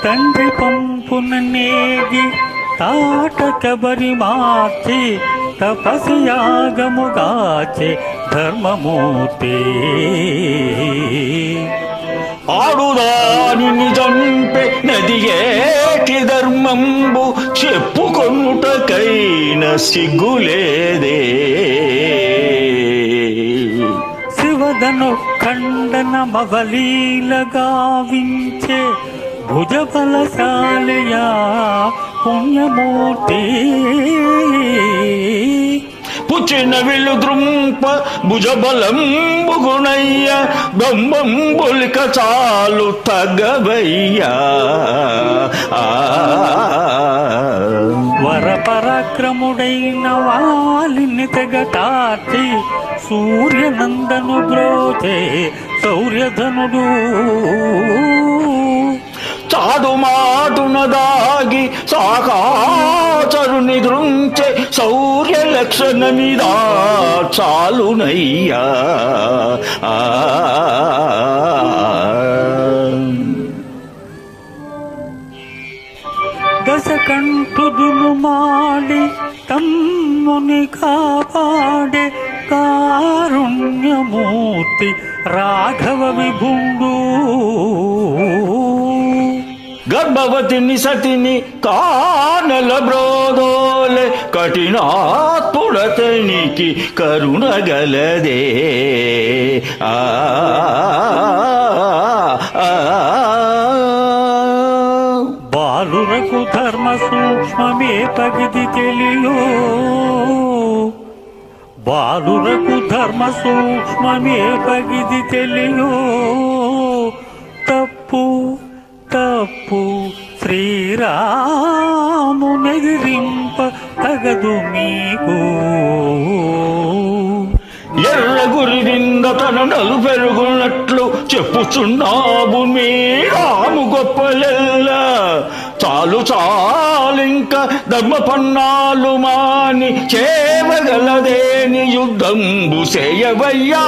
తండ్రి పంపున నేగి తాటకబరి మార్చి తపస్యాగముగాచే ధర్మమూర్తి. ఆడుదాని చంపే నది ఏటి ధర్మంబు చెప్పుకొనుటకైన సిగ్గులేదే. శివదను ఖండన మవలీల గావించే భుజబలశాలయా పుణ్యమూర్తి. పుచ్చిన విల్లు ద్రుంప భుజబలంబు గుణయ్య బొంబొలిక చాలు తగవయ్యా. వరపరాక్రముడైన వాలిని తెగటార్చి సూర్యనందను బ్రోచే శౌర్యధనుడు. చాడు మాటున దాగి సాకాచరుని దృంచే శౌర్య లక్షణమిదా చాలునయ్యా. దశకంఠుదును మాడి తమ్ముని కాపాడే కారుణ్యమూర్తి రాఘవ విభుండు. గర్భవతిని సతిని కానల బ్రోదోలే కఠినాత్ముడతనికి కరుణగలదే. బాలురకు ధర్మ సూక్ష్మమే పగిది తెలియో. బాలురకు ధర్మ సూక్ష్మమే పగిది తెలియో. తప్పు తప్పు శ్రీరామునెదిరింప తగదు మీకు. ఎర్ర గురి వింద తన నలు పెరుగున్నట్లు చెప్పుచున్నావు మీ రాము గొప్పలెల్లా. చాలు చాలింక ధర్మ పన్నాలు మాని చేయగలదేని యుద్ధంబు చేయవయ్యా.